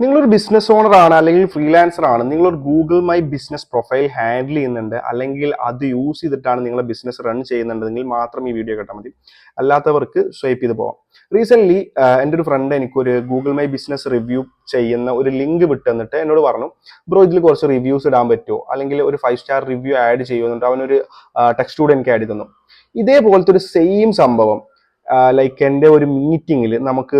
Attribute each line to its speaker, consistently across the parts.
Speaker 1: നിങ്ങളൊരു business owner ആണ് അല്ലെങ്കിൽ ഫ്രീലാൻസർ ആണ്, നിങ്ങളൊരു Google my business profile handle ചെയ്യുന്നുണ്ട്, അല്ലെങ്കിൽ അത് യൂസ് ചെയ്തിട്ടാണ് നിങ്ങളെ ബിസിനസ് റൺ ചെയ്യുന്നുണ്ടെങ്കിൽ മാത്രം ഈ വീഡിയോ കേട്ടാൽ മതി. അല്ലാത്തവർക്ക് സ്വൈപ്പ് ചെയ്ത് പോവാം. റീസെന്റ് എൻ്റെ ഒരു ഫ്രണ്ട് എനിക്കൊരു ഗൂഗിൾ മൈ ബിസിനസ് റിവ്യൂ ചെയ്യുന്ന ഒരു ലിങ്ക് വിട്ടെന്നിട്ട് എന്നോട് പറഞ്ഞു, ബ്രോ ഇതിൽ കുറച്ച് റിവ്യൂസ് ഇടാൻ പറ്റുമോ, അല്ലെങ്കിൽ ഒരു 5 സ്റ്റാർ റിവ്യൂ ആഡ് ചെയ്യുന്നുണ്ട്. അവനൊരു ടെക്സ്റ്റ് കൂടെ എനിക്ക് ആഡ് തന്നു. ഇതേപോലത്തെ ഒരു സെയിം സംഭവം ലൈക്ക് എൻ്റെ ഒരു മീറ്റിംഗിൽ നമുക്ക്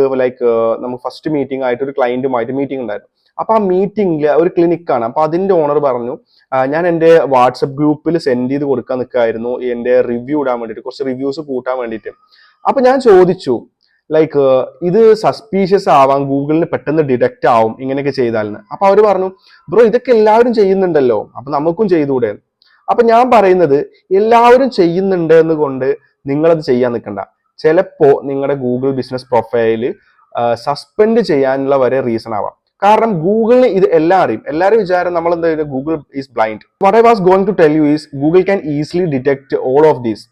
Speaker 1: ഫസ്റ്റ് മീറ്റിംഗ് ആയിട്ട് ഒരു ക്ലയന്റുമായിട്ട് മീറ്റിംഗ് ഉണ്ടായിരുന്നു. അപ്പൊ ആ മീറ്റിംഗിൽ ഒരു ക്ലിനിക്കാണ്. അപ്പൊ അതിന്റെ ഓണർ പറഞ്ഞു, ഞാൻ എൻ്റെ വാട്സപ്പ് ഗ്രൂപ്പിൽ സെൻഡ് ചെയ്ത് കൊടുക്കാൻ നിൽക്കായിരുന്നു എൻ്റെ റിവ്യൂ ഇടാൻ വേണ്ടിയിട്ട്, കുറച്ച് റിവ്യൂസ് കൂട്ടാൻ വേണ്ടിയിട്ട്. അപ്പൊ ഞാൻ ചോദിച്ചു, ഇത് സസ്പീഷ്യസ് ആവാം, ഗൂഗിളിന് പെട്ടെന്ന് ഡിറ്റക്റ്റ് ആവും ഇങ്ങനെയൊക്കെ ചെയ്താലെന്ന്. അപ്പൊ അവർ പറഞ്ഞു, ബ്രോ ഇതൊക്കെ എല്ലാവരും ചെയ്യുന്നുണ്ടല്ലോ, അപ്പൊ നമുക്കും ചെയ്തുകൂടെ. അപ്പൊ ഞാൻ പറയുന്നത്, എല്ലാവരും ചെയ്യുന്നുണ്ട് എന്നുകൊണ്ട് നിങ്ങളത് ചെയ്യാൻ നിൽക്കണ്ട. ചിലപ്പോ നിങ്ങളുടെ ഗൂഗിൾ ബിസിനസ് പ്രൊഫൈല് സസ്പെൻഡ് ചെയ്യാനുള്ള വരെ റീസൺ ആവാം. കാരണം ഗൂഗിളിന് ഇത് എല്ലാം അറിയും. എല്ലാവരും വിചാരം നമ്മൾ എന്താ, Google is blind. What I was going to tell you is Google can easily detect all of these.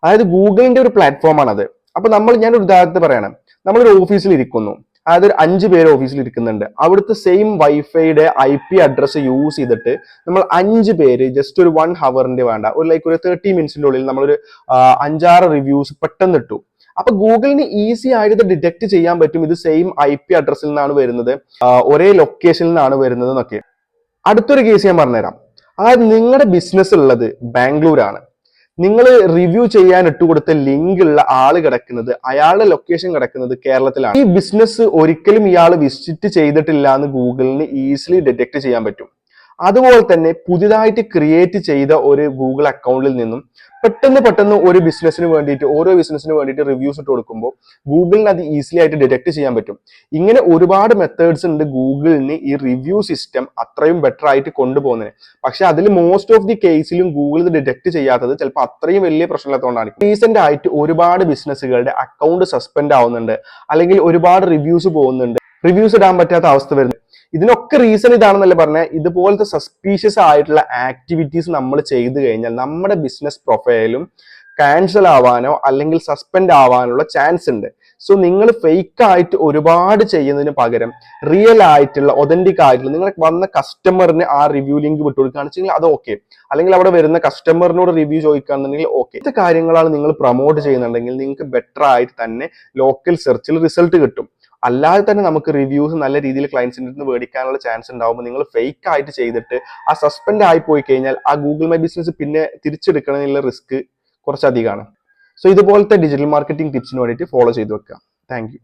Speaker 1: അതായത് ഗൂഗിളിന്റെ ഒരു പ്ലാറ്റ്ഫോം ആണത്. അപ്പൊ ഞാനൊരു ഉദാഹരണത്തിന് പറയണം. നമ്മളൊരു ഓഫീസിൽ ഇരിക്കുന്നു, അതായത് ഒരു 5 പേര് ഓഫീസിൽ ഇരിക്കുന്നുണ്ട്. അവിടുത്തെ സെയിം വൈഫൈയുടെ IP അഡ്രസ്സ് യൂസ് ചെയ്തിട്ട് നമ്മൾ 5 പേര് ജസ്റ്റ് ഒരു 1 ഹവറിന്റെ വേണ്ട, ഒരു 30 മിനിറ്റ്സിന്റെ ഉള്ളിൽ നമ്മളൊരു 5-6 റിവ്യൂസ് പെട്ടെന്ന് ഇട്ടു. അപ്പൊ ഗൂഗിളിന് ഈസി ആയിട്ട് ഡിറ്റക്ട് ചെയ്യാൻ പറ്റും ഇത് സെയിം IP അഡ്രസ്സിൽ നിന്നാണ് വരുന്നത്, ഒരേ ലൊക്കേഷനിൽ നിന്നാണ് വരുന്നത് എന്നൊക്കെ. അടുത്തൊരു കേസ് ഞാൻ പറഞ്ഞുതരാം. അതായത് നിങ്ങളുടെ ബിസിനസ് ഉള്ളത് ബാംഗ്ലൂരാണ്. നിങ്ങൾ റിവ്യൂ ചെയ്യാൻ ഇട്ടുകൊടുത്ത ലിങ്ക് ഉള്ള ആള് കിടക്കുന്നത്, അയാളുടെ ലൊക്കേഷൻ കിടക്കുന്നത് കേരളത്തിലാണ്. ഈ ബിസിനസ് ഒരിക്കലും ഇയാൾ വിസിറ്റ് ചെയ്തിട്ടില്ല എന്ന് ഗൂഗിളിന് ഈസിലി ഡിറ്റക്ട് ചെയ്യാൻ പറ്റും. അതുപോലെ തന്നെ പുതിയതായിട്ട് ക്രിയേറ്റ് ചെയ്ത ഒരു ഗൂഗിൾ അക്കൗണ്ടിൽ നിന്നും പെട്ടെന്ന് ഒരു ബിസിനസ്സിന് വേണ്ടിയിട്ട്, ഓരോ ബിസിനസ്സിന് വേണ്ടിയിട്ട് റിവ്യൂസ് ഇട്ട് കൊടുക്കുമ്പോൾ ഗൂഗിളിന് അത് ഈസിലി ആയിട്ട് ഡിറ്റക്ട് ചെയ്യാൻ പറ്റും. ഇങ്ങനെ ഒരുപാട് മെത്തേഡ്സ് ഉണ്ട് ഗൂഗിളിന് ഈ റിവ്യൂ സിസ്റ്റം അത്രയും ബെറ്റർ ആയിട്ട് കൊണ്ടുപോകുന്നതിന്. പക്ഷെ അതിൽ മോസ്റ്റ് ഓഫ് ദി കേസിലും ഗൂഗിൾ ഇത് ഡിറ്റക്ട് ചെയ്യാത്തത് ചിലപ്പോൾ അത്രയും വലിയ പ്രശ്നമില്ലാത്തതുകൊണ്ടാണ്. റീസെന്റ് ആയിട്ട് ഒരുപാട് ബിസിനസ്സുകളുടെ അക്കൗണ്ട് സസ്പെൻഡ് ആവുന്നുണ്ട്, അല്ലെങ്കിൽ ഒരുപാട് റിവ്യൂസ് പോകുന്നുണ്ട്, റിവ്യൂസ് ഇടാൻ പറ്റാത്ത അവസ്ഥ വരുന്നത്. ഇതിനൊക്കെ റീസൺ ഇതാണെന്നല്ല പറഞ്ഞാൽ, ഇതുപോലത്തെ സസ്പീഷ്യസ് ആയിട്ടുള്ള ആക്ടിവിറ്റീസ് നമ്മൾ ചെയ്തു കഴിഞ്ഞാൽ നമ്മുടെ ബിസിനസ് പ്രൊഫൈലും ക്യാൻസൽ ആവാനോ അല്ലെങ്കിൽ സസ്പെൻഡ് ആവാനുള്ള ചാൻസ് ഉണ്ട്. സോ നിങ്ങൾ ഫേക്ക് ആയിട്ട് ഒരുപാട് ചെയ്യുന്നതിന് പകരം റിയൽ ആയിട്ടുള്ള ഒതന്റിക് ആയിട്ടുള്ള നിങ്ങൾ വന്ന കസ്റ്റമറിന് ആ റിവ്യൂ ലിങ്ക് വിട്ടുകൊടുക്കുകയാണെന്ന് വെച്ചാൽ അത് ഓക്കെ, അല്ലെങ്കിൽ അവിടെ വരുന്ന കസ്റ്റമറിനോട് റിവ്യൂ ചോദിക്കുകയാണെന്നുണ്ടെങ്കിൽ ഓക്കെ. ഇത്തെ കാര്യങ്ങളാണ് നിങ്ങൾ പ്രൊമോട്ട് ചെയ്യുന്നുണ്ടെങ്കിൽ നിങ്ങൾക്ക് ബെറ്റർ ആയിട്ട് തന്നെ ലോക്കൽ സെർച്ചിൽ റിസൾട്ട് കിട്ടും. അല്ലാതെ തന്നെ നമുക്ക് റിവ്യൂസ് നല്ല രീതിയിൽ ക്ലയൻസിൻ്റെ അടുത്ത് മേടിക്കാനുള്ള ചാൻസ് ഉണ്ടാവുമ്പോൾ നിങ്ങൾ ഫേക്ക് ആയിട്ട് ചെയ്തിട്ട് ആ സസ്പെൻഡ് ആയി പോയി കഴിഞ്ഞാൽ ആ ഗൂഗിൾ മൈ ബിസിനസ് പിന്നെ തിരിച്ചെടുക്കണമെന്നുള്ള റിസ്ക് കുറച്ചധികമാണ്. സോ ഇതുപോലത്തെ ഡിജിറ്റൽ മാർക്കറ്റിംഗ് ടിപ്സിന് വേണ്ടിയിട്ട് ഫോളോ ചെയ്ത് വെക്കുക. Thank you.